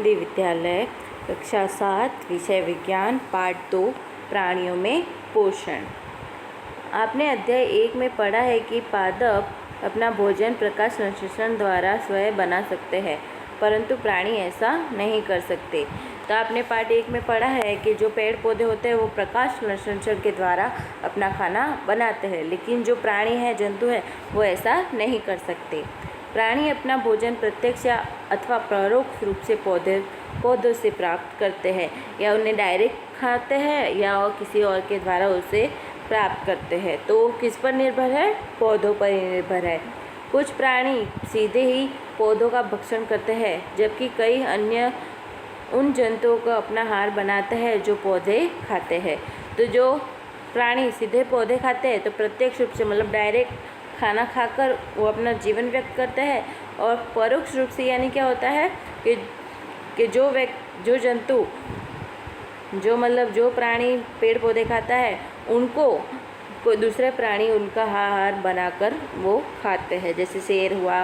हिंदी विद्यालय कक्षा 7 विषय विज्ञान पाठ 2 प्राणियों में पोषण। आपने अध्याय 1 में पढ़ा है कि पादप अपना भोजन प्रकाश संश्लेषण द्वारा स्वयं बना सकते हैं, परंतु प्राणी ऐसा नहीं कर सकते। तो आपने पाठ 1 में पढ़ा है कि जो पेड़ पौधे होते हैं वो प्रकाश संश्लेषण के द्वारा अपना खाना बनाते हैं, लेकिन जो प्राणी है, जंतु है, वो ऐसा नहीं कर सकते। प्राणी अपना भोजन प्रत्यक्ष अथवा परोक्ष रूप से पौधों से प्राप्त करते हैं, या उन्हें डायरेक्ट खाते हैं या किसी और के द्वारा उसे प्राप्त करते हैं। तो किस पर निर्भर है? पौधों पर निर्भर है। कुछ प्राणी सीधे ही पौधों का भक्षण करते हैं, जबकि कई अन्य उन जंतुओं को अपना आहार बनाते हैं जो पौधे खाते हैं। तो जो प्राणी सीधे पौधे खाते हैं तो प्रत्यक्ष रूप से मतलब डायरेक्ट खाना खाकर वो अपना जीवन व्यक्त करते हैं, और परोक्ष रूप से यानी क्या होता है कि जो जंतु जो प्राणी पेड़ पौधे खाता है उनको कोई दूसरे प्राणी उनका आहार बनाकर वो खाते हैं। जैसे शेर हुआ,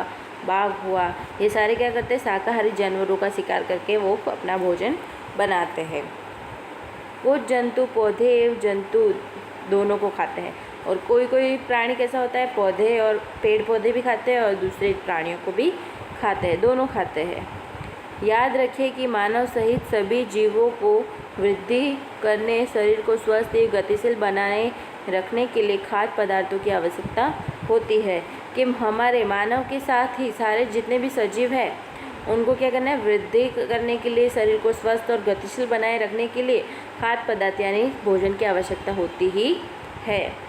बाघ हुआ, ये सारे क्या करते हैं? शाकाहारी जानवरों का शिकार करके वो अपना भोजन बनाते हैं। कुछ जंतु पौधे एवं जंतु दोनों को खाते हैं, और कोई प्राणी कैसा होता है? पौधे और पेड़ पौधे भी खाते हैं और दूसरे प्राणियों को भी खाते हैं, दोनों खाते हैं। याद रखें कि मानव सहित सभी जीवों को वृद्धि करने, शरीर को स्वस्थ एवं गतिशील बनाए रखने के लिए खाद्य पदार्थों की आवश्यकता होती है। कि हमारे मानव के साथ ही सारे जितने भी सजीव हैं उनको क्या करना है? वृद्धि करने के लिए, शरीर को स्वस्थ और गतिशील बनाए रखने के लिए खाद्य पदार्थ यानी भोजन की आवश्यकता होती ही है।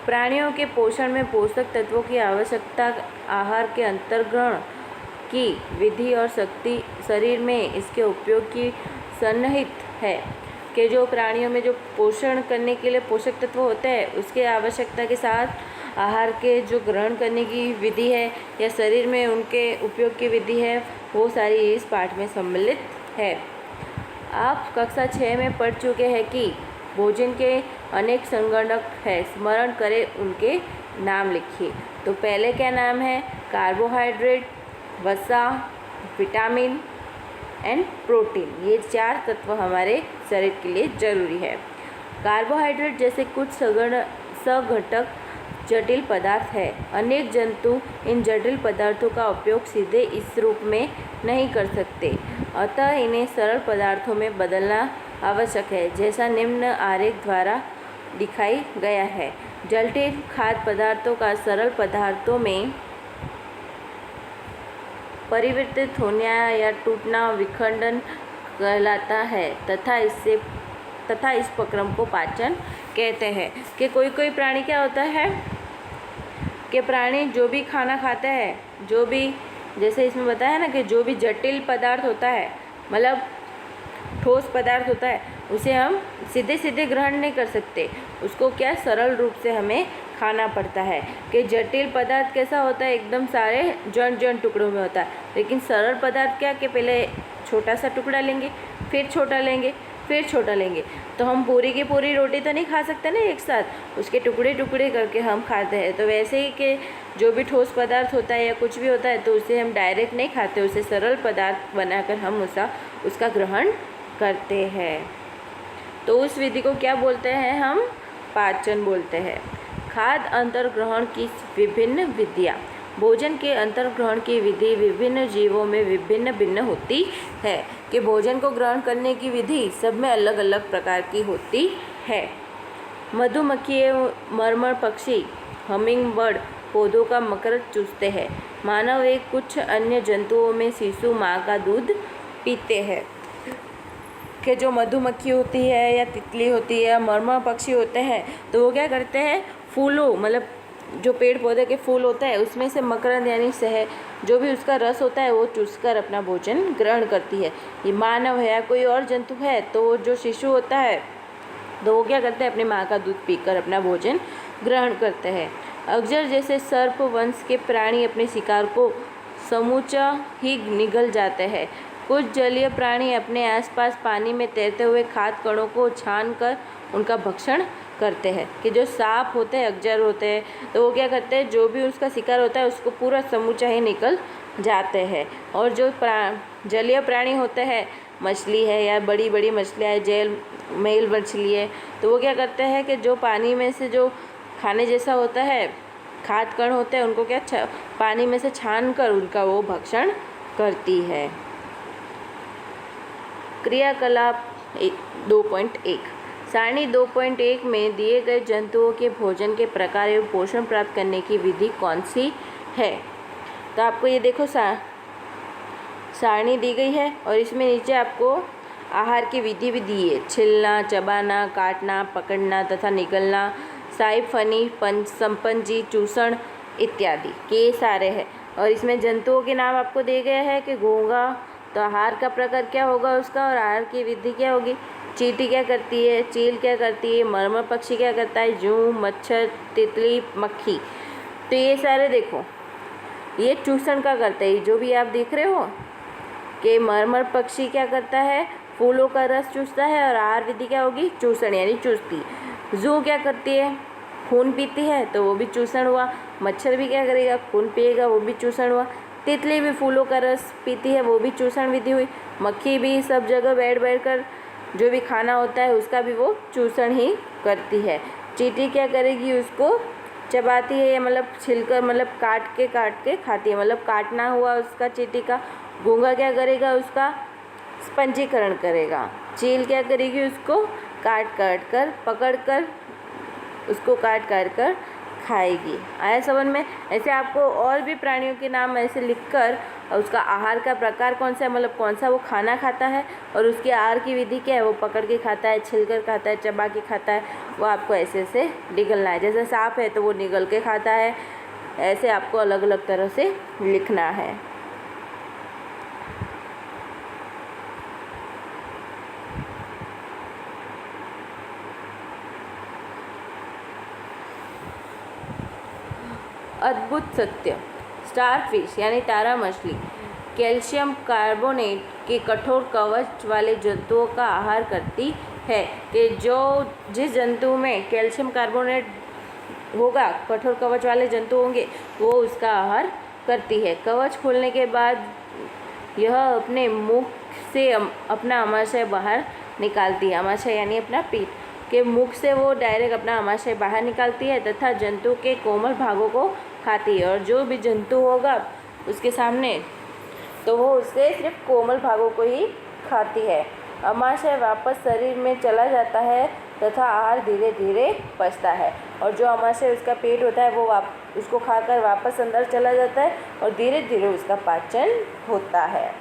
प्राणियों के पोषण में पोषक तत्वों की आवश्यकता आहार के अंतर्ग्रहण की विधि और शक्ति शरीर में इसके उपयोग की सन्निहित है। कि जो प्राणियों में जो पोषण करने के लिए पोषक तत्व होते हैं उसके आवश्यकता के साथ आहार के जो ग्रहण करने की विधि है या शरीर में उनके उपयोग की विधि है, वो सारी इस पाठ में सम्मिलित है। आप कक्षा 6 में पढ़ चुके हैं कि भोजन के अनेक संगणक है, स्मरण करें, उनके नाम लिखिए। तो पहले क्या नाम है? कार्बोहाइड्रेट, वसा, विटामिन एंड प्रोटीन। ये 4 तत्व हमारे शरीर के लिए जरूरी है। कार्बोहाइड्रेट जैसे कुछ सघटक जटिल पदार्थ है। अनेक जंतु इन जटिल पदार्थों का उपयोग सीधे इस रूप में नहीं कर सकते, अतः इन्हें सरल पदार्थों में बदलना आवश्यक है, जैसा निम्न आरेख द्वारा दिखाई गया है। जटिल खाद्य पदार्थों का सरल पदार्थों में परिवर्तित होना या टूटना विखंडन कहलाता है तथा इस प्रक्रम को पाचन कहते हैं। कि कोई प्राणी क्या होता है कि प्राणी जो भी खाना खाता है, जो भी जैसे इसमें बताया ना कि जो भी जटिल पदार्थ होता है, मतलब ठोस पदार्थ होता है, उसे हम सीधे ग्रहण नहीं कर सकते, उसको क्या सरल रूप से हमें खाना पड़ता है। कि जटिल पदार्थ कैसा होता है? एकदम सारे जन टुकड़ों में होता है, लेकिन सरल पदार्थ क्या कि पहले छोटा सा टुकड़ा लेंगे, फिर छोटा लेंगे, फिर छोटा लेंगे। तो हम पूरी की पूरी रोटी तो नहीं खा सकते ना एक साथ, उसके टुकड़े टुकड़े करके हम खाते हैं। तो वैसे ही कि जो भी ठोस पदार्थ होता है या कुछ भी होता है तो उसे हम डायरेक्ट नहीं खाते, उसे सरल पदार्थ बनाकर हम उसका ग्रहण करते हैं। तो उस विधि को क्या बोलते हैं? हम पाचन बोलते हैं। खाद्य अंतर्ग्रहण की विभिन्न विधियाँ। भोजन के अंतर्ग्रहण की विधि विभिन्न जीवों में भिन्न होती है। कि भोजन को ग्रहण करने की विधि सब में अलग अलग प्रकार की होती है। मधुमक्खी एवं मरमर पक्षी, हमिंग बर्ड पौधों का मकरंद चूसते हैं। मानव एक कुछ अन्य जंतुओं में शिशु माँ का दूध पीते हैं। कि जो मधुमक्खी होती है या तितली होती है या मरमर पक्षी होते हैं तो वो क्या करते हैं? फूलों मतलब जो पेड़ पौधे के फूल होता है उसमें से मकरंद यानी शहद, जो भी उसका रस होता है वो चूसकर अपना भोजन ग्रहण करती है। ये मानव है या कोई और जंतु है तो जो शिशु होता है तो वो क्या करते हैं? अपनी माँ का दूध पीकर अपना भोजन ग्रहण करते हैं। अजगर जैसे सर्प वंश के प्राणी अपने शिकार को समूचा ही निगल जाते हैं। कुछ जलीय प्राणी अपने आसपास पानी में तैरते हुए खाद्य कणों को छानकर उनका भक्षण करते हैं। कि जो सांप होते हैं, अजगर होते हैं, तो वो क्या करते हैं? जो भी उसका शिकार होता है उसको पूरा समूचा ही निकल जाते हैं। और जो जलीय प्राणी होते हैं, मछली है या बड़ी बड़ी मछलियाँ है, जेल मेल मछली है, तो वो क्या करते हैं कि जो पानी में से जो खाने जैसा होता है, खाद कण होते हैं, उनको क्या पानी में से छान कर उनका वो भक्षण करती है। क्रियाकलाप 2.1 सारणी 2.1 में दिए गए जंतुओं के भोजन के प्रकार एवं पोषण प्राप्त करने की विधि कौन सी है। तो आपको ये देखो सारणी दी गई है और इसमें नीचे आपको आहार की विधि भी दी है। छिलना, चबाना, काटना, पकड़ना तथा निगलना, साई, फनी, संपंजी, चूसण इत्यादि के सारे हैं। और इसमें जंतुओं के नाम आपको दिए गए हैं कि घोंघा, तो आहार का प्रकार क्या होगा उसका और आहार की विधि क्या होगी। चींटी क्या करती है, चील क्या करती है, मरमर पक्षी क्या करता है, जूं, मच्छर, तितली, मक्खी। तो ये सारे देखो, ये चूसण का करते हैं। जो भी आप देख रहे हो कि मरमर पक्षी क्या करता है, फूलों का रस चूसता है और आहार विधि क्या होगी, चूसण यानी चूसती। जू क्या करती है, खून पीती है, तो वो भी चूसण हुआ। मच्छर भी क्या करेगा, खून पिएगा, वो भी चूसण हुआ। तितली भी फूलों का रस पीती है, वो भी चूसण विधि हुई। मक्खी भी सब जगह बैठ कर जो भी खाना होता है उसका भी वो चूसण ही करती है। चींटी क्या करेगी, उसको चबाती है, मतलब छिलकर, मतलब काट के खाती है, मतलब काटना हुआ उसका चींटी का। घोंघा क्या करेगा, उसका स्पंजीकरण करेगा। चील क्या करेगी, उसको काट कर पकड़ कर उसको काट कर खाएगी। आया समझ में। ऐसे आपको और भी प्राणियों के नाम ऐसे लिखकर और उसका आहार का प्रकार कौन सा है, मतलब कौन सा वो खाना खाता है और उसकी आहार की विधि क्या है, वो पकड़ के खाता है, छिलकर खाता है, चबा के खाता है, वो आपको ऐसे ऐसे निगलना है। जैसे सांप है तो वो निगल के खाता है, ऐसे आपको अलग अलग तरह से लिखना है। अद्भुत सत्य। स्टारफिश यानी तारा मछली कैल्शियम कार्बोनेट के कठोर कवच वाले जंतुओं का आहार करती है। कि जो जिस जंतु में कैल्शियम कार्बोनेट होगा, कठोर कवच वाले जंतु होंगे, वो उसका आहार करती है। कवच खोलने के बाद यह अपने मुख से अपना आमाशय बाहर निकालती है। आमाशय यानी अपना पेट के मुख से वो डायरेक्ट अपना आमाशय बाहर निकालती है तथा जंतु के कोमल भागों को खाती है। और जो भी जंतु होगा उसके सामने, तो वो उसके सिर्फ कोमल भागों को ही खाती है। आमाशय वापस शरीर में चला जाता है तथा आहार धीरे धीरे पचता है। और जो आमाशय उसका पेट होता है वो उसको खाकर वापस अंदर चला जाता है और धीरे धीरे उसका पाचन होता है।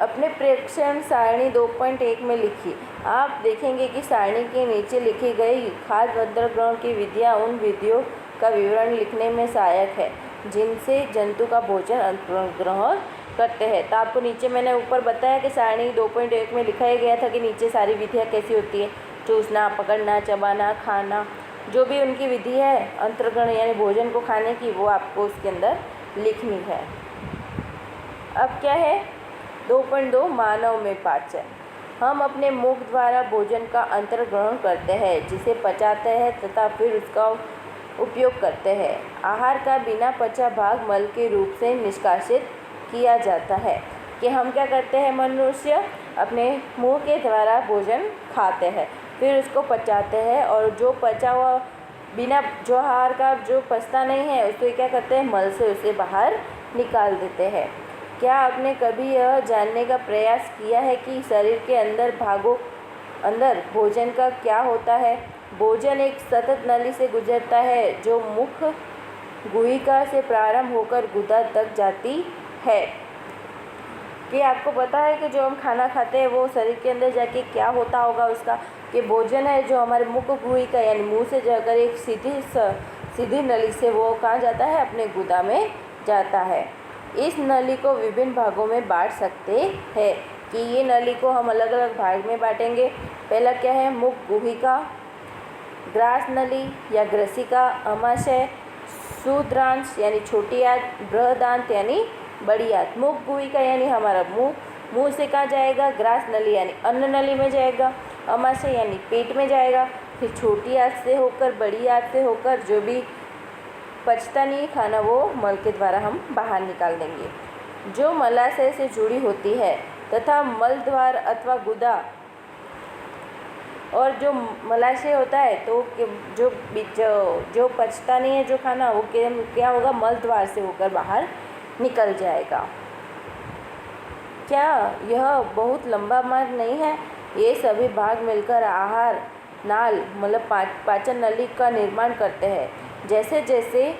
अपने प्रेक्षण सारणी 2.1 में लिखी। आप देखेंगे कि सारणी के नीचे लिखी गई खाद्य अंतर्ग्रहण की विधियाँ उन विधियों का विवरण लिखने में सहायक है जिनसे जंतु का भोजन अंतर्ग्रहण करते हैं। तो आपको नीचे मैंने ऊपर बताया कि सारणी 2.1 में लिखा गया था कि नीचे सारी विधियाँ कैसी होती है, चूसना, पकड़ना, चबाना, खाना, जो भी उनकी विधि है अंतर्ग्रहण यानी भोजन को खाने की, वो आपको उसके अंदर लिखनी है। अब क्या है 2.2 मानव में पाचन। हम अपने मुख द्वारा भोजन का अंतर्ग्रहण करते हैं, जिसे पचाते हैं तथा फिर उसका उपयोग करते हैं। आहार का बिना पचा भाग मल के रूप से निष्कासित किया जाता है। कि हम क्या करते हैं, मनुष्य अपने मुंह के द्वारा भोजन खाते हैं, फिर उसको पचाते हैं और जो पचा हुआ बिना जो आहार का जो पचता नहीं है उसको क्या करते हैं, मल से उसे बाहर निकाल देते हैं। क्या आपने कभी यह जानने का प्रयास किया है कि शरीर के अंदर भोजन का क्या होता है। भोजन एक सतत नली से गुजरता है जो मुख गुहिका से प्रारंभ होकर गुदा तक जाती है। कि आपको पता है कि जो हम खाना खाते हैं वो शरीर के अंदर जाके क्या होता होगा उसका, कि भोजन है जो हमारे मुख गुहिका यानी मुंह से जाकर एक सीधी नली से वो कहाँ जाता है, अपने गुदा में जाता है। इस नली को विभिन्न भागों में बांट सकते हैं। कि ये नली को हम अलग अलग भाग में बांटेंगे। पहला क्या है, मुख गुहिका, ग्रास नली या ग्रसिका, आमाशय, शूद्रांश यानी छोटी आंत, बृहदांत यानी बड़ी आंत। मुख गुहिका यानी हमारा मुंह से कहाँ जाएगा, ग्रास नली यानी अन्न नली में जाएगा, आमाशय यानी पेट में जाएगा, फिर छोटी आंत से होकर बड़ी आंत से होकर जो भी पचता नहीं खाना वो मल के द्वारा हम बाहर निकाल देंगे। जो मलाशय से जुड़ी होती है तथा मल द्वार अथवा गुदा, और जो मलाशय होता है तो जो पचता नहीं है जो खाना, वो क्या होगा, मल द्वार से होकर बाहर निकल जाएगा। क्या यह बहुत लंबा मार्ग नहीं है? ये सभी भाग मिलकर आहार नाल मतलब पाचन नली का निर्माण करते हैं। जैसे जैसे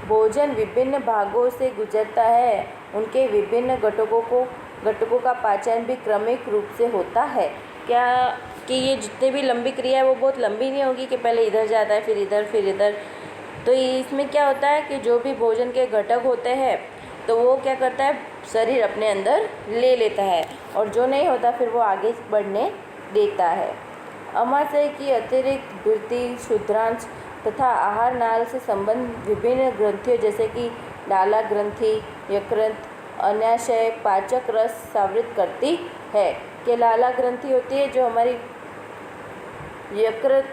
भोजन विभिन्न भागों से गुजरता है, उनके विभिन्न घटकों का पाचन भी क्रमिक रूप से होता है। क्या कि ये जितने भी लंबी क्रिया है वो बहुत लंबी नहीं होगी कि पहले इधर जाता है फिर इधर। तो इसमें क्या होता है कि जो भी भोजन के घटक होते हैं तो वो क्या करता है, शरीर अपने अंदर ले लेता है, और जो नहीं होता फिर वो आगे बढ़ने देता है। अमाशय की अतिरिक्त वृद्धि, क्षुद्रांश तथा आहार नाल से संबंध विभिन्न ग्रंथियों जैसे कि लाला ग्रंथि, यकृत, अन्याशय, पाचक रस सावृत करती है। कि लाला ग्रंथि होती है जो हमारी यकृत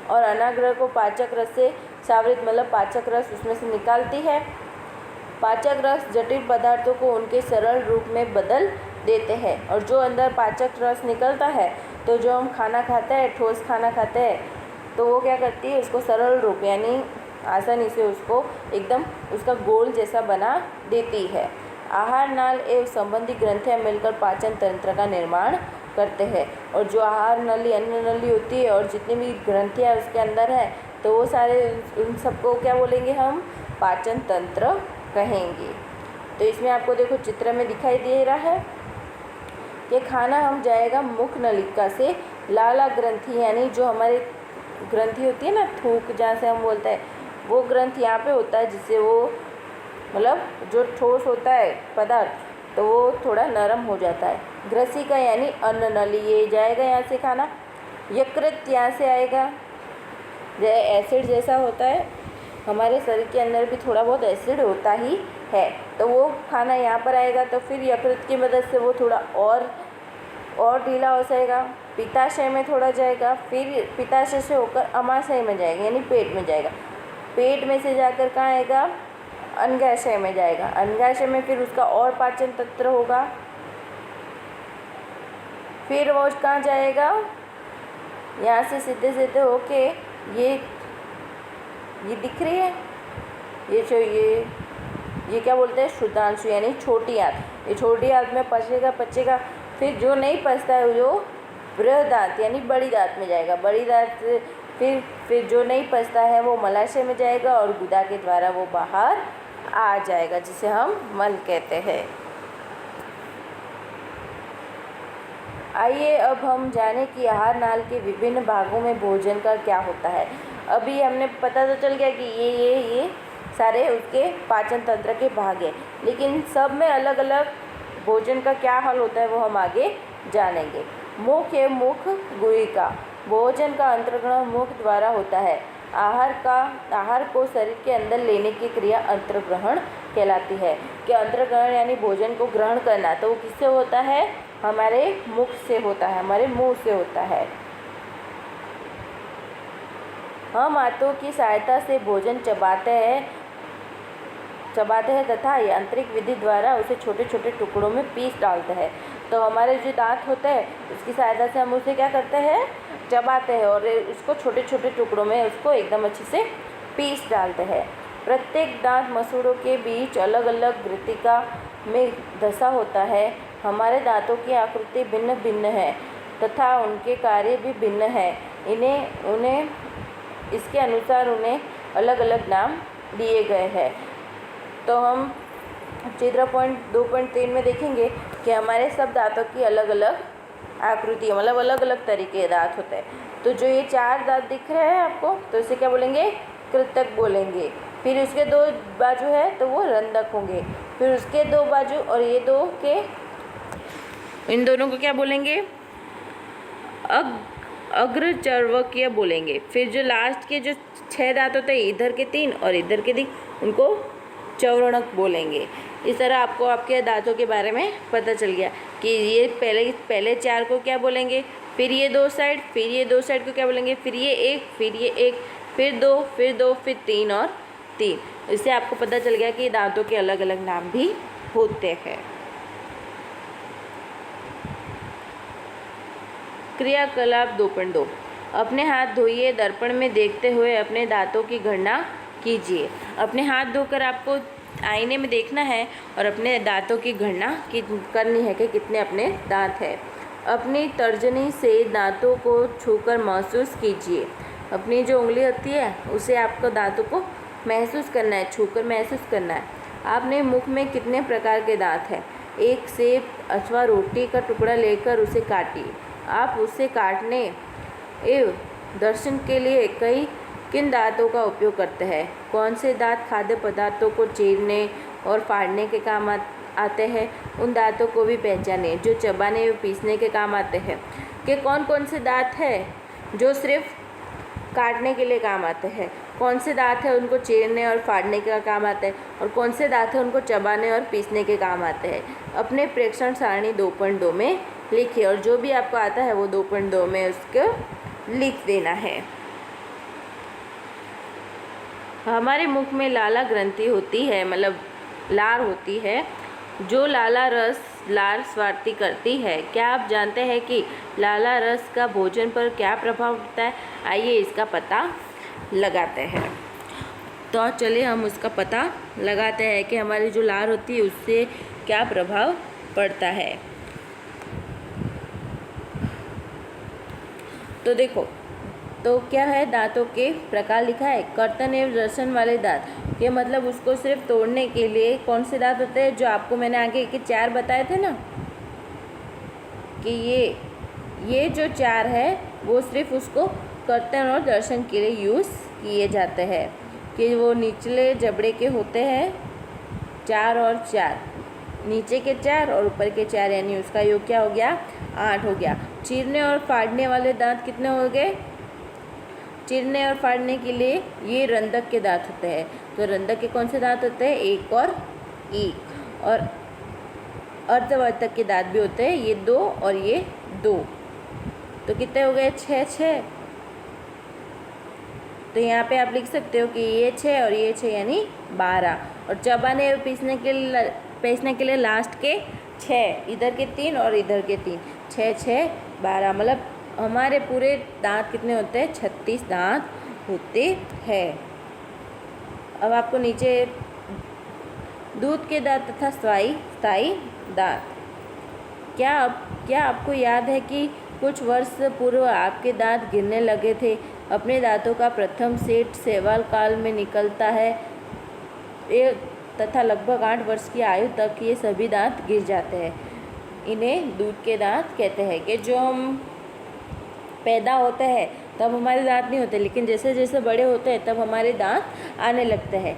और अनाग्रह को पाचक रस से सावृत मतलब पाचक रस उसमें से निकालती है। पाचक रस जटिल पदार्थों को उनके सरल रूप में बदल देते हैं, और जो अंदर पाचक रस निकलता है तो जो हम खाना खाते हैं, ठोस खाना खाते हैं, तो वो क्या करती है, उसको सरल रूप यानी आसानी से उसको एकदम उसका गोल जैसा बना देती है। आहार नाल एवं संबंधी ग्रंथियाँ मिलकर पाचन तंत्र का निर्माण करते हैं, और जो आहार नली, अन्न नली होती है और जितनी भी ग्रंथियाँ उसके अंदर है तो वो सारे उन सबको क्या बोलेंगे हम, पाचन तंत्र कहेंगे। तो इसमें आपको देखो चित्र में दिखाई दे रहा है कि खाना हम जाएगा मुख नलिका से लाला ग्रंथि, यानी जो हमारे ग्रंथि होती है ना, थूक जहाँ से हम बोलते हैं, वो ग्रंथ यहाँ पे होता है, जिससे वो मतलब जो ठोस होता है पदार्थ तो वो थोड़ा नरम हो जाता है। ग्रसिका यानी अन्न नली, ये जाएगा यहाँ से खाना। यकृत यहाँ से आएगा, एसिड जैसा होता है, हमारे शरीर के अंदर भी थोड़ा बहुत एसिड होता ही है, तो वो खाना यहाँ पर आएगा। तो फिर यकृत की मदद से वो थोड़ा और ढीला हो जाएगा, पित्ताशय में थोड़ा जाएगा, फिर पित्ताशय से होकर अमाशय में जाएगा यानी पेट में जाएगा। पेट में से जाकर कहाँ आएगा, अनगाशय में जाएगा। अनगाशय में फिर उसका और पाचन तंत्र होगा, फिर वो कहाँ जाएगा, यहाँ से सीधे सीधे होके ये दिख रही है, ये क्या बोलते हैं, क्षुद्रांशु यानी छोटी आंत। ये छोटी आंत में पचेगा। फिर जो नहीं पचता है जो बृहदांत यानी बड़ी दांत में जाएगा। बड़ी दांत फिर जो नहीं पचता है वो मलाशय में जाएगा और गुदा के द्वारा वो बाहर आ जाएगा, जिसे हम मल कहते हैं। आइए अब हम जाने कि आहार नाल के विभिन्न भागों में भोजन का क्या होता है। अभी हमने पता तो चल गया कि ये सारे उसके पाचन तंत्र के भाग हैं, लेकिन सब में अलग अलग भोजन का क्या हाल होता है वो हम आगे जानेंगे। मुख गुहिका, भोजन का अंतर्ग्रहण मुख द्वारा होता है। आहार को शरीर के अंदर लेने की क्रिया अंतर्ग्रहण कहलाती है। कि अंतर्ग्रहण यानी भोजन को ग्रहण करना, तो वो किससे होता है, हमारे मुख से होता है, हमारे मुंह से होता है। हम हाथों की सहायता से भोजन चबाते हैं तथा यांत्रिक विधि द्वारा उसे छोटे छोटे टुकड़ों में पीस डालते हैं। तो हमारे जो दांत होते हैं उसकी सहायता से हम उसे क्या करते हैं, चबाते हैं और उसको छोटे छोटे टुकड़ों में उसको एकदम अच्छे से पीस डालते हैं। प्रत्येक दांत मसूड़ों के बीच अलग अलग ग्रथिका में धंसा होता है। हमारे दांतों की आकृति भिन्न भिन्न है तथा उनके कार्य भी भिन्न है। उन्हें इसके अनुसार उन्हें अलग अलग नाम दिए गए हैं। तो हम चित्र 2.3 में देखेंगे कि हमारे सब दांतों की अलग अलग आकृति मतलब अलग अलग तरीके के दांत होते हैं। तो जो ये 4 दांत दिख रहे हैं आपको, तो इसे क्या बोलेंगे, कृतक बोलेंगे। फिर उसके 2 बाजू है तो वो रंधक होंगे। फिर उसके 2 बाजू और ये 2 के, इन दोनों को क्या बोलेंगे, अग्रचर्वकीय बोलेंगे। फिर जो लास्ट के जो 6 दांत होते हैं, इधर के 3 और इधर के 3, उनको चौरणक बोलेंगे। इस तरह आपको आपके दांतों के बारे में पता चल गया कि ये पहले 4 को क्या बोलेंगे, फिर ये 2 साइड, फिर ये 2 साइड को क्या बोलेंगे, फिर ये 1, फिर ये 1, फिर 2, फिर 2, फिर 3 और 3। इससे आपको पता चल गया कि दांतों के अलग अलग नाम भी होते हैं। क्रियाकलाप 2.2 अपने हाथ धोइए, दर्पण में देखते हुए अपने दांतों की गणना कीजिए। अपने हाथ धोकर आपको आईने में देखना है और अपने दांतों की गणना करनी है कि कितने अपने दांत हैं। अपनी तर्जनी से दांतों को छूकर महसूस कीजिए। अपनी जो उंगली होती है उसे आपको दांतों को महसूस करना है, छूकर महसूस करना है। आपने मुख में कितने प्रकार के दांत हैं? एक सेब अथवा रोटी का टुकड़ा लेकर उसे काटिए। आप उसे काटने एवं दर्शन के लिए किन दांतों का उपयोग करते हैं? कौन से दांत खाद्य पदार्थों को चीरने और फाड़ने के काम आते हैं? उन दांतों को भी पहचानें जो चबाने और पीसने के काम आते हैं। कि कौन कौन से दांत हैं जो सिर्फ काटने के लिए काम आते हैं? कौन से दांत हैं उनको चीरने और फाड़ने का काम आते हैं? और कौन से दांत हैं उनको चबाने और पीसने के काम आते हैं? अपने प्रेक्षण सारणी 2.2 में लिखिए और जो भी आपको आता है वो 2.2 में उसको लिख देना है। हमारे मुख में लाला ग्रंथि होती है, मतलब लार होती है, जो लाला रस लार स्वार्थी करती है। क्या आप जानते हैं कि लाला रस का भोजन पर क्या प्रभाव पड़ता है? आइए इसका पता लगाते हैं। तो चलिए हम उसका पता लगाते हैं कि हमारी जो लार होती है उससे क्या प्रभाव पड़ता है। तो देखो, तो क्या है, दांतों के प्रकार लिखा है। कर्तन एवं दर्शन वाले दांत, ये मतलब उसको सिर्फ तोड़ने के लिए कौन से दांत होते हैं? जो आपको मैंने आगे के 4 बताए थे ना, कि ये जो 4 है वो सिर्फ उसको कर्तन और दर्शन के लिए यूज़ किए जाते हैं। कि वो निचले जबड़े के होते हैं 4 और 4, नीचे के 4 और ऊपर के 4, यानी उसका योग क्या हो गया? 8 हो गया। चीरने और फाड़ने वाले दांत कितने हो गए? चीरने और फाड़ने के लिए ये रंधक के दांत होते हैं। तो रंधक के कौन से दांत होते हैं? 1 और 1। और अर्धवर्तक के दांत भी होते हैं, ये 2 और ये 2। तो कितने हो गए? 6। तो यहाँ पे आप लिख सकते हो कि ये 6 और ये 6 यानी 12। और चबाने और पीसने के लिए लास्ट के 6, इधर के 3 और इधर के 3, 6 6 12, मतलब हमारे पूरे दांत कितने होते हैं? 36 दांत होते हैं। अब आपको नीचे दूध के दांत तथा स्थायी दांत, क्या आपको याद है कि कुछ वर्ष पूर्व आपके दांत गिरने लगे थे? अपने दांतों का प्रथम सेट शैवाल काल में निकलता है तथा लगभग 8 वर्ष की आयु तक ये सभी दांत गिर जाते हैं। इन्हें दूध के दांत कहते हैं। कि जो हम पैदा होते हैं तब हमारे दांत नहीं होते, लेकिन जैसे जैसे बड़े होते हैं तब हमारे दांत आने लगते हैं।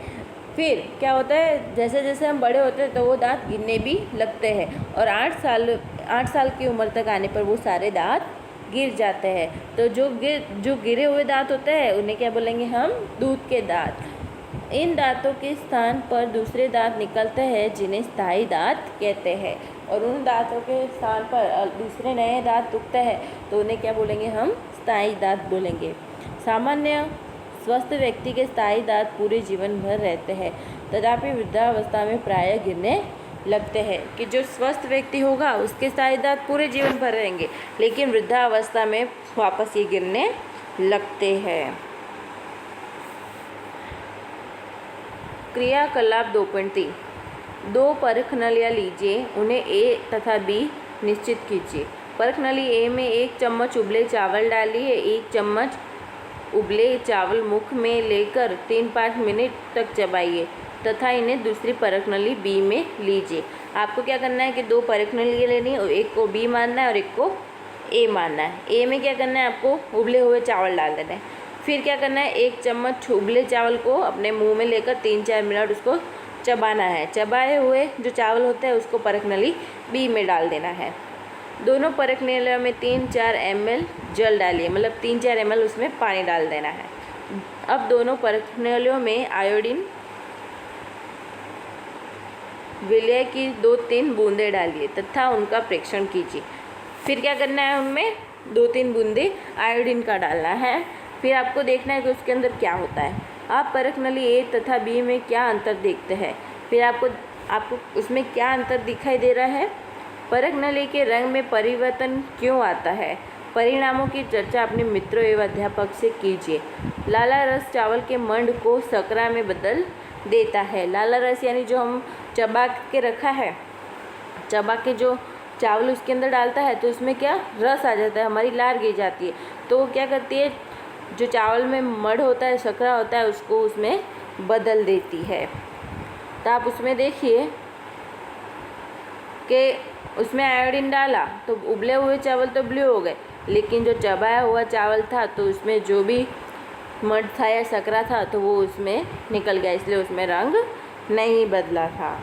फिर क्या होता है, जैसे जैसे हम बड़े होते हैं तो वो दांत गिरने भी लगते हैं और 8 साल की उम्र तक आने पर वो सारे दांत गिर जाते हैं। तो जो गिरे हुए दांत होते हैं उन्हें क्या बोलेंगे हम? दूध के दांत। इन दांतों के स्थान पर दूसरे दांत निकलते हैं जिन्हें स्थायी दांत कहते हैं। और उन दांतों के स्थान पर दूसरे नए दांत उगते हैं तो उन्हें क्या बोलेंगे हम? स्थायी दांत बोलेंगे। सामान्य स्वस्थ व्यक्ति के स्थायी दांत पूरे जीवन भर रहते हैं, तथापि वृद्धावस्था में प्रायः गिरने लगते हैं। कि जो स्वस्थ व्यक्ति होगा उसके स्थायी दांत पूरे जीवन भर रहेंगे, लेकिन वृद्धावस्था में वापस ये गिरने लगते हैं। क्रियाकलाप 2.3 2 परख नलियाँ लीजिए, उन्हें ए तथा बी निश्चित कीजिए। परख नली ए में 1 चम्मच उबले चावल डालिए। 1 चम्मच उबले चावल मुख में लेकर 3-5 मिनट तक चबाइए तथा इन्हें दूसरी परख नली बी में लीजिए। आपको क्या करना है कि 2 परख नली लेनी है, एक को बी मानना है और एक को ए मानना है। ए में क्या करना है, आपको उबले हुए चावल डाल देना है। फिर क्या करना है, 1 चम्मच उबले चावल को अपने मुंह में लेकर 3-4 मिनट उसको चबाना है। चबाए हुए जो चावल होते हैं उसको परख नली बी में डाल देना है। दोनों परख नलियों में 3-4 ml जल डालिए, मतलब 3-4 ml उसमें पानी डाल देना है। अब दोनों परख नलियों में आयोडीन विलय की 2-3 बूंदें डालिए तथा उनका परीक्षण कीजिए। फिर क्या करना है, उनमें 2-3 बूंदे आयोडीन का डालना है फिर आपको देखना है कि उसके अंदर क्या होता है। आप परख नली ए तथा बी में क्या अंतर देखते हैं। फिर आपको उसमें क्या अंतर दिखाई दे रहा है। परख नली के रंग में परिवर्तन क्यों आता है। परिणामों की चर्चा अपने मित्रों एवं अध्यापक से कीजिए। लाला रस चावल के मंड को सकरा में बदल देता है। लाला रस यानी जो हम चबा के रखा है, चबा के जो चावल उसके अंदर डालता है तो उसमें क्या रस आ जाता है, हमारी लार गिर जाती है। तो वो क्या करती है, जो चावल में मड होता है, शकरा होता है, उसको उसमें बदल देती है। तो आप उसमें देखिए कि उसमें आयोडीन डाला तो उबले हुए चावल तो ब्लू हो गए, लेकिन जो चबाया हुआ चावल था तो उसमें जो भी मड था या शकरा था तो वो उसमें निकल गया, इसलिए उसमें रंग नहीं बदला था।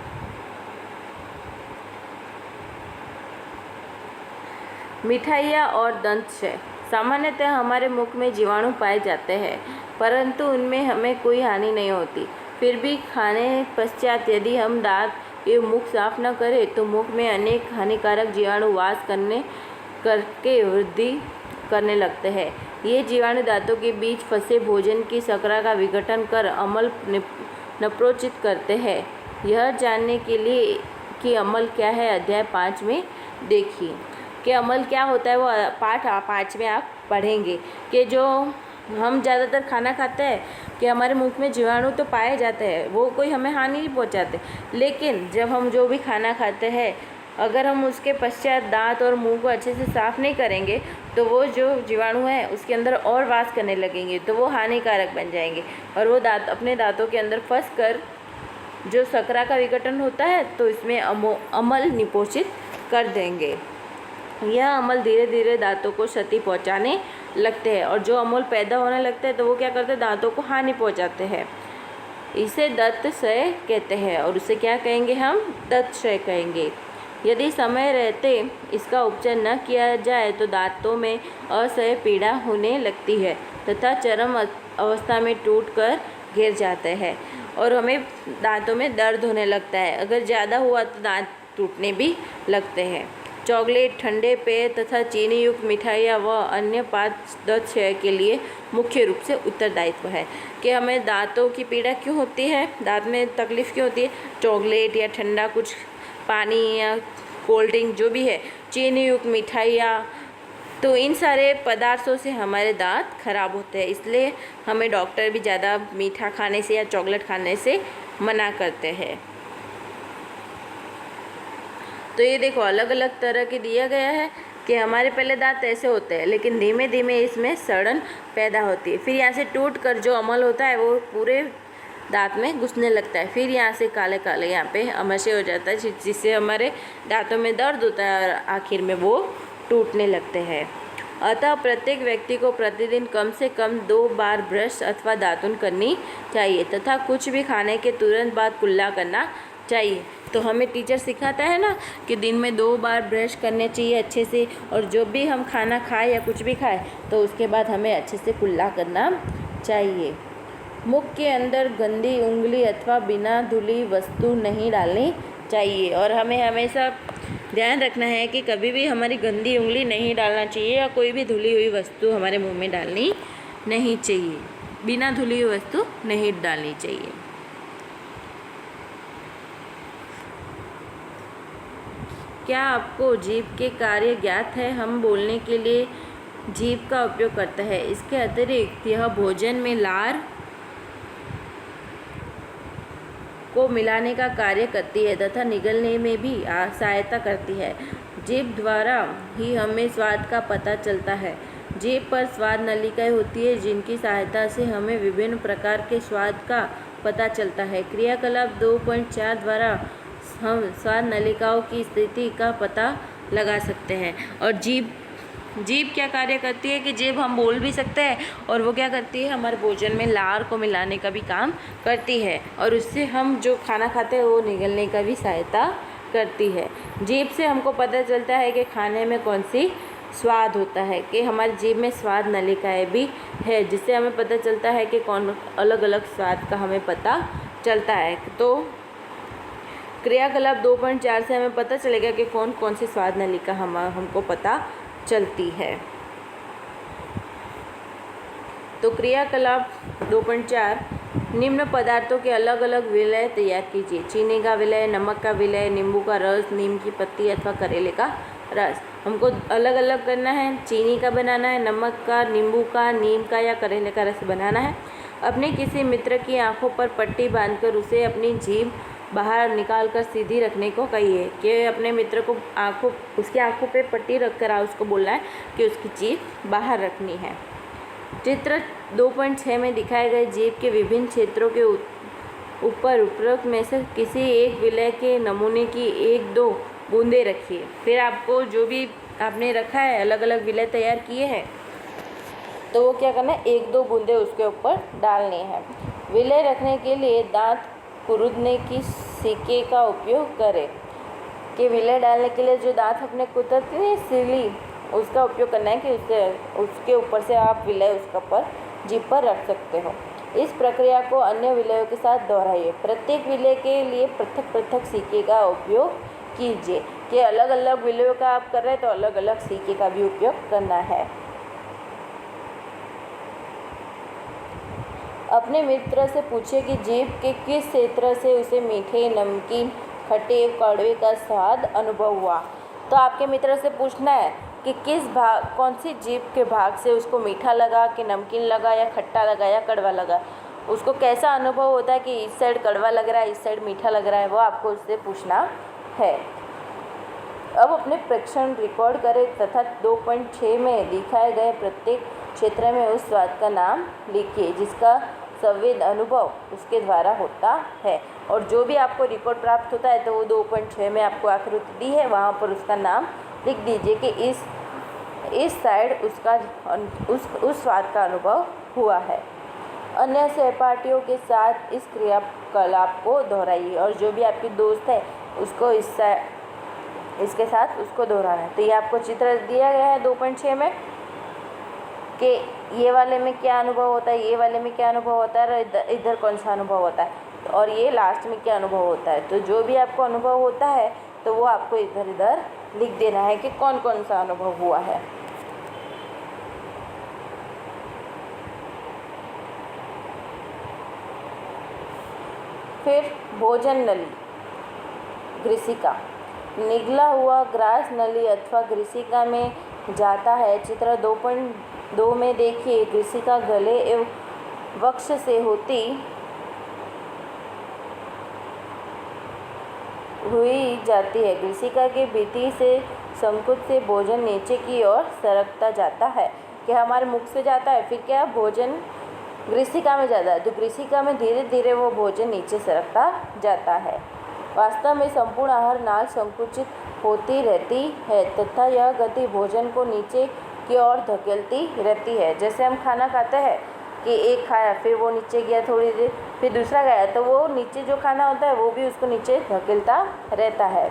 मिठाइयाँ और दंतशय। सामान्यतः हमारे मुख में जीवाणु पाए जाते हैं, परंतु उनमें हमें कोई हानि नहीं होती। फिर भी खाने पश्चात यदि हम दांत एवं मुख साफ न करें तो मुख में अनेक हानिकारक जीवाणु वास करके वृद्धि करने लगते हैं। ये जीवाणु दांतों के बीच फंसे भोजन की शकरा का विघटन कर अम्ल नप्रोचित करते हैं। यह जानने के लिए कि अम्ल क्या है, अध्याय 5 में देखिए कि अम्ल क्या होता है। वो पाठ 5 में आप पढ़ेंगे कि जो हम ज़्यादातर खाना खाते हैं कि हमारे मुख में जीवाणु तो पाए जाते हैं, वो कोई हमें हानि नहीं पहुंचाते, लेकिन जब हम जो भी खाना खाते हैं अगर हम उसके पश्चात दांत और मुंह को अच्छे से साफ़ नहीं करेंगे तो वो जो जीवाणु है उसके अंदर और वास करने लगेंगे, तो वो हानिकारक बन जाएंगे और वो अपने दांतों के अंदर फंस कर जो शकरा का विघटन होता है तो इसमें अम्ल निपोषित कर देंगे। यह अम्ल धीरे धीरे दांतों को क्षति पहुंचाने लगते हैं और जो अम्ल पैदा होने लगते हैं तो वो क्या करते हैं, दांतों को हानि पहुंचाते हैं। इसे दंतक्षय कहते हैं और उसे क्या कहेंगे, हम दंतक्षय कहेंगे। यदि समय रहते इसका उपचार न किया जाए तो दांतों में असह्य पीड़ा होने लगती है तथा चरम अवस्था में टूटकर गिर जाते हैं और हमें दांतों में दर्द होने लगता है। अगर ज़्यादा हुआ तो दांत टूटने भी लगते हैं। चॉकलेट, ठंडे पेय तथा चीनी युक्त मिठाइयाँ व अन्य पाच दंतक्षय के लिए मुख्य रूप से उत्तरदायित्व है। कि हमें दांतों की पीड़ा क्यों होती है, दांत में तकलीफ़ क्यों होती है, चॉकलेट या ठंडा कुछ पानी या कोल्ड ड्रिंक जो भी है, चीनी युक्त मिठाइयाँ, तो इन सारे पदार्थों से हमारे दांत खराब होते हैं। इसलिए हमें डॉक्टर भी ज़्यादा मीठा खाने से या चॉकलेट खाने से मना करते हैं। तो ये देखो अलग अलग तरह के दिया गया है कि हमारे पहले दांत ऐसे होते हैं लेकिन धीमे धीमे इसमें सड़न पैदा होती है। फिर यहाँ से टूट कर जो अम्ल होता है वो पूरे दांत में घुसने लगता है। फिर यहाँ से काले काले यहाँ पे अमाशय हो जाता है जिससे हमारे दांतों में दर्द होता है और आखिर में वो टूटने लगते हैं। अतः प्रत्येक व्यक्ति को प्रतिदिन कम से कम 2 बार ब्रश अथवा दातुन करनी चाहिए तथा कुछ भी खाने के तुरंत बाद कुल्ला करना चाहिए। तो हमें टीचर सिखाता है ना कि दिन में 2 बार ब्रश करने चाहिए अच्छे से, और जो भी हम खाना खाएं या कुछ भी खाएं तो उसके बाद हमें अच्छे से कुल्ला करना चाहिए। मुख के अंदर गंदी उंगली अथवा बिना धुली वस्तु नहीं डालनी चाहिए और हमें हमेशा ध्यान रखना है कि कभी भी हमारी गंदी उंगली नहीं डालना चाहिए या कोई भी धुली हुई वस्तु हमारे मुंह में डालनी नहीं चाहिए। बिना धुली हुई वस्तु नहीं डालनी चाहिए। क्या आपको जीभ के कार्य ज्ञात है। हम बोलने के लिए जीभ का उपयोग करते हैं। इसके अतिरिक्त यह भोजन में लार को मिलाने का कार्य करती है तथा निगलने में भी सहायता करती है। जीभ द्वारा ही हमें स्वाद का पता चलता है। जीभ पर स्वाद नलिकाएं होती है जिनकी सहायता से हमें विभिन्न प्रकार के स्वाद का पता चलता है। क्रियाकलाप 2.4 द्वारा हम स्वाद नलिकाओं की स्थिति का पता लगा सकते हैं। और जीभ क्या कार्य करती है कि जीभ हम बोल भी सकते हैं और वो क्या करती है, हमारे भोजन में लार को मिलाने का भी काम करती है और उससे हम जो खाना खाते हैं वो निगलने का भी सहायता करती है। जीभ से हमको पता चलता है कि खाने में कौन सी स्वाद होता है, कि हमारी जीभ में स्वाद नलिकाएं भी है जिससे हमें पता चलता है कि कौन अलग अलग स्वाद का हमें पता चलता है। तो क्रियाकलाप 2.4 से हमें पता चलेगा कि कौन कौन सी स्वाद नलिका हमको पता चलती है। तो क्रियाकलाप 2.4 निम्न पदार्थों के अलग अलग विलय तैयार कीजिए। चीनी का विलय, नमक का विलय, नींबू का रस, नीम की पत्ती अथवा करेले का रस। हमको अलग अलग करना है, चीनी का बनाना है, नमक का, नींबू का, नीम का या करेले का रस बनाना है। अपने किसी मित्र की आंखों पर पट्टी बांधकर उसे अपनी जीभ बाहर निकालकर सीधी रखने को कहिए। कि अपने मित्र को उसकी आंखों पे पट्टी रखकर उसको बोलना है कि उसकी जीभ बाहर रखनी है। चित्र 2.6 में दिखाए गए जीभ के विभिन्न क्षेत्रों के ऊपर उपरोक्त में से किसी एक विलय के नमूने की 1-2 बूंदे रखिए। फिर आपको जो भी आपने रखा है, अलग अलग विलय तैयार किए हैं, तो वो क्या करना है, 1-2 बूंदे उसके ऊपर डालनी है। विलय रखने के लिए दांत कुरुदने की सिक्के का उपयोग करें। कि विलय डालने के लिए जो दांत अपने कुतरते हैं सिली, उसका उपयोग करना है कि उसके ऊपर से आप विलय उसके ऊपर जीभ पर रख सकते हो। इस प्रक्रिया को अन्य विलयों के साथ दोहराइए। प्रत्येक विलय के लिए पृथक पृथक सिक्के का उपयोग कीजिए। कि अलग अलग विलयों का आप कर रहे हैं तो अलग अलग सिक्के का भी उपयोग करना है। अपने मित्र से पूछिए कि जीभ के किस क्षेत्र से उसे मीठे, नमकीन, खट्टे, कड़वे का स्वाद अनुभव हुआ। तो आपके मित्र से पूछना है कि कौन सी जीभ के भाग से उसको मीठा लगा, कि नमकीन लगा, या खट्टा लगा, या कड़वा लगा। उसको कैसा अनुभव होता है कि इस साइड कड़वा लग रहा है, इस साइड मीठा लग रहा है, वो आपको उससे पूछना है। अब अपने प्रेक्षण रिकॉर्ड करें तथा 2.6 में दिखाए गए प्रत्येक क्षेत्र में उस स्वाद का नाम लिखिए जिसका संवेद अनुभव उसके द्वारा होता है। और जो भी आपको रिकॉर्ड प्राप्त होता है तो वो 2.6 में आपको आकृति दी है, वहाँ पर उसका नाम लिख दीजिए कि इस साइड उसका उस स्वाद का अनुभव हुआ है। अन्य सहपाठियों के साथ इस क्रियाकलाप को दोहराइए और जो भी आपकी दोस्त है उसको इसके साथ उसको दोहराना है। तो ये आपको चित्र दिया गया है 2.6 में कि ये वाले में क्या अनुभव होता है, ये वाले में क्या अनुभव होता है, और इधर कौन सा अनुभव होता है, और ये लास्ट में क्या अनुभव होता है। तो जो भी आपको अनुभव होता है तो वो आपको इधर इधर लिख देना है कि कौन कौन सा अनुभव हुआ है। फिर भोजन नली, ग्रिसिका। निगला हुआ ग्रास नली अथवा ग्रिसिका में जाता है। चित्र 2.2 में देखिए, ग्रिसिका गले एवं वक्ष से होती हुई जाती है। ग्रिसिका के भीतर से संकुच से भोजन नीचे की ओर सरकता जाता है। कि हमारे मुख से जाता है, फिर क्या भोजन ग्रिसिका में जाता है, तो ग्रिसिका में धीरे धीरे वो भोजन नीचे सरकता जाता है। वास्तव में संपूर्ण आहार नाल संकुचित होती रहती है तथा यह गति भोजन को नीचे की ओर धकेलती रहती है। जैसे हम खाना खाते हैं कि एक खाया, फिर वो नीचे गया थोड़ी देर, फिर दूसरा गया, तो वो नीचे जो खाना होता है वो भी उसको नीचे धकेलता रहता है।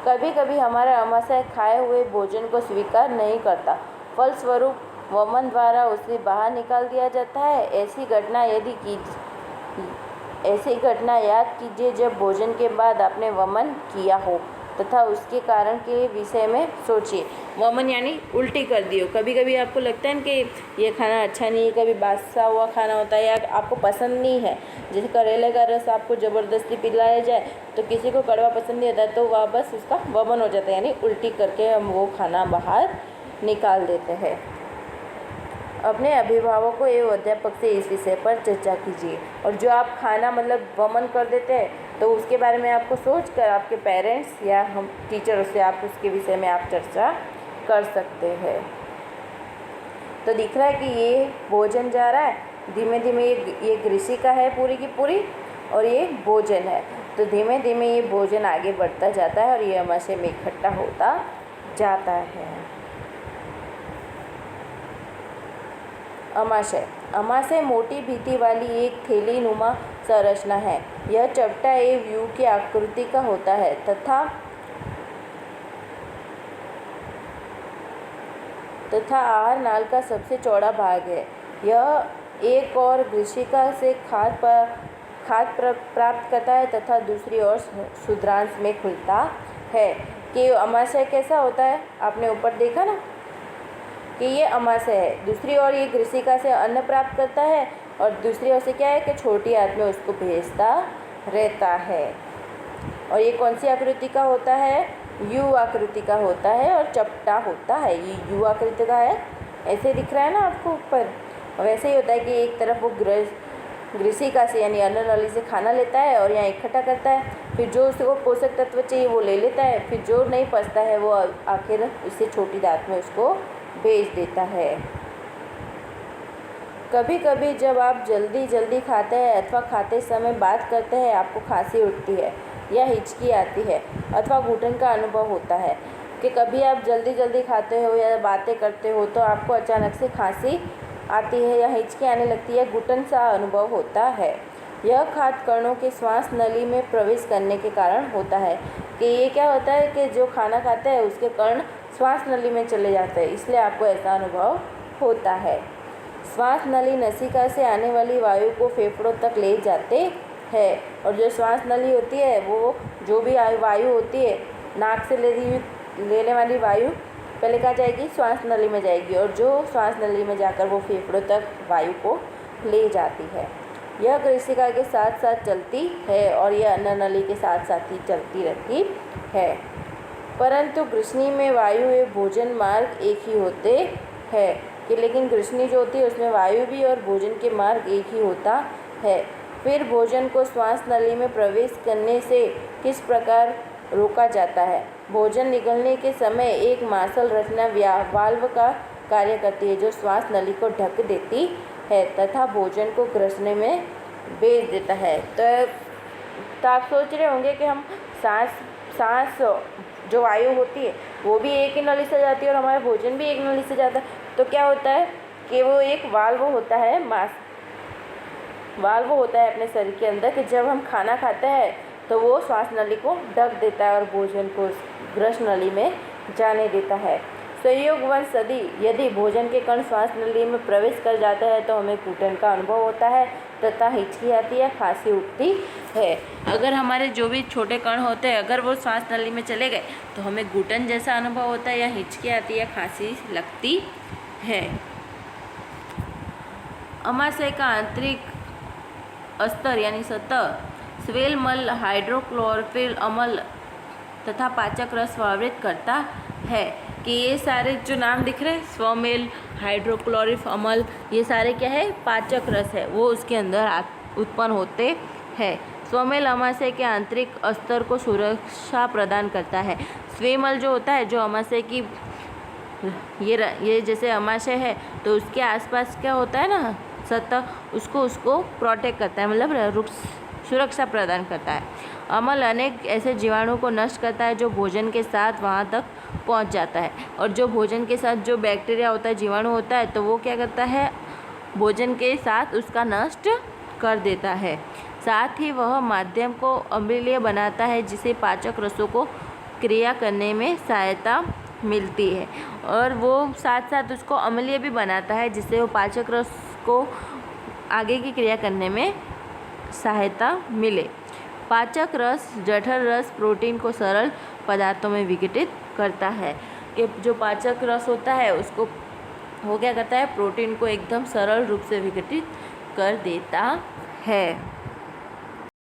कभी कभी हमारा आमाशय खाए हुए भोजन को स्वीकार नहीं करता, फलस्वरूप वमन द्वारा उसे बाहर निकाल दिया जाता है। ऐसी घटना याद कीजिए जब भोजन के बाद आपने वमन किया हो तथा उसके कारण के विषय में सोचिए। वमन यानी उल्टी कर दियो। कभी कभी आपको लगता है कि ये खाना अच्छा नहीं है, कभी बासा हुआ खाना होता है या आपको पसंद नहीं है, जैसे करेले का रस आपको ज़बरदस्ती पिलाया जाए तो किसी को कड़वा पसंद नहीं आता, तो वह बस उसका वमन हो जाता है, यानी उल्टी करके हम वो खाना बाहर निकाल देते हैं। अपने अभिभावकों एवं अध्यापक से इस विषय पर चर्चा कीजिए। और जो आप खाना मतलब वमन कर देते हैं तो उसके बारे में आपको सोचकर आपके पेरेंट्स या हम टीचर से आप उसके विषय में आप चर्चा कर सकते हैं। तो दिख रहा है कि ये भोजन जा रहा है, धीमे धीमे ये ग्रिसिका है पूरी की पूरी, और ये भोजन है। तो धीमे धीमे ये भोजन आगे बढ़ता जाता है और ये आमाशय में इकट्ठा होता जाता है। अमाशय मोटी भित्ति वाली एक थैली नुमा संरचना है। यह चपटा एवं यू की आकृति का होता है तथा आहार नाल का सबसे चौड़ा भाग है। यह एक और ग्रिसिका से खाद्य प्राप्त करता है तथा दूसरी ओर क्षुद्रांश में खुलता है। कि अमाशय कैसा होता है, आपने ऊपर देखा ना कि ये अमाशय है। दूसरी ओर ये गृसिका से अन्न प्राप्त करता है और दूसरी ओर से क्या है कि छोटी आंत में उसको भेजता रहता है। और ये कौन सी आकृति का होता है? यू आकृति का होता है और चपटा होता है। ये यू आकृति का है, ऐसे दिख रहा है ना आपको ऊपर। और वैसे ही होता है कि एक तरफ वो गृसिका से यानी अन्न नली से खाना लेता है और यहाँ इकट्ठा करता है, फिर जो उसको पोषक तत्व चाहिए वो ले लेता है, फिर जो नहीं पचता है वो आखिर इससे छोटी दांत में उसको भेज देता है। कभी कभी जब आप जल्दी जल्दी खाते हैं अथवा खाते समय बात करते हैं, आपको खांसी उठती है या हिचकी आती है अथवा घुटन का अनुभव होता है कि कभी आप जल्दी जल्दी खाते हो या बातें करते हो तो आपको अचानक से खांसी आती है या हिचकी आने लगती है, घुटन सा अनुभव होता है। यह खाद्य कणों के श्वास नली में प्रवेश करने के कारण होता है। कि ये क्या होता है कि जो खाना खाता है उसके कण श्वास नली में चले जाते हैं, इसलिए आपको ऐसा अनुभव होता है। श्वास नली नसिका से आने वाली वायु को फेफड़ों तक ले जाते हैं और जो श्वास नली होती है वो जो भी वायु होती है, नाक से लेने वाली वायु पहले कहाँ जाएगी? श्वास नली में जाएगी और जो श्वास नली में जाकर वो फेफड़ों तक वायु को ले जाती है। यह गृसिका के साथ साथ चलती है और यह अन्न नली के साथ साथ ही चलती रहती है। परंतु गृष्णी में वायु एवं भोजन मार्ग एक ही होते हैं कि लेकिन गृष्णी जो होती है उसमें वायु भी और भोजन के मार्ग एक ही होता है। फिर भोजन को श्वास नली में प्रवेश करने से किस प्रकार रोका जाता है? भोजन निगलने के समय एक मांसल रचना वाल्व का कार्य करती है जो श्वास नली को ढक देती है तथा भोजन को ग्रसने में भेज देता है। तो आप सोच रहे होंगे कि हम सांस जो वायु होती है वो भी एक ही नली से जाती है और हमारा भोजन भी एक नली से जाता है। तो क्या होता है कि वो एक वाल्व होता है, वाल्व होता है अपने शरीर के अंदर कि जब हम खाना खाते हैं तो वो श्वास नली को ढक देता है और भोजन को ग्रस नली में जाने देता है। संयोगवश यदि भोजन के कण श्वास नली में प्रवेश कर जाते हैं तो हमें घुटन का अनुभव होता है तथा हिचकी आती है, खांसी उठती है। अगर हमारे जो भी छोटे कण होते हैं अगर वो श्वास नली में चले गए तो हमें घुटन जैसा अनुभव होता है या हिचकी आती है, खांसी लगती है। अमाशय का आंतरिक अस्तर यानी सतह स्वेल मल, हाइड्रोक्लोरोफिल अम्ल तथा पाचक रस स्वावृत करता है। कि ये सारे जो नाम दिख रहे हैं स्वमेल, हाइड्रोक्लोरिक अम्ल, ये सारे क्या है? पाचक रस है, वो उसके अंदर उत्पन्न होते हैं। स्वमेल अमाशय के आंतरिक अस्तर को सुरक्षा प्रदान करता है। स्वेमल जो होता है, जो अमाशय की ये जैसे अमाशय है तो उसके आसपास क्या होता है ना सतह, उसको प्रोटेक्ट करता है, मतलब सुरक्षा प्रदान करता है। अम्ल अनेक ऐसे जीवाणु को नष्ट करता है जो भोजन के साथ वहाँ तक पहुँच जाता है। और जो भोजन के साथ जो बैक्टीरिया होता है, जीवाणु होता है, तो वो क्या करता है? भोजन के साथ उसका नष्ट कर देता है। साथ ही वह माध्यम को अम्लीय बनाता है जिसे पाचक रसों को क्रिया करने में सहायता मिलती है। और वो साथ साथ उसको अम्लीय भी बनाता है जिससे वो पाचक रस को आगे की क्रिया करने में सहायता मिले। पाचक रस जठर रस प्रोटीन को सरल पदार्थों में विघटित करता है। कि जो पाचक रस होता है उसको वो क्या करता है? प्रोटीन को एकदम सरल रूप से विघटित कर देता है।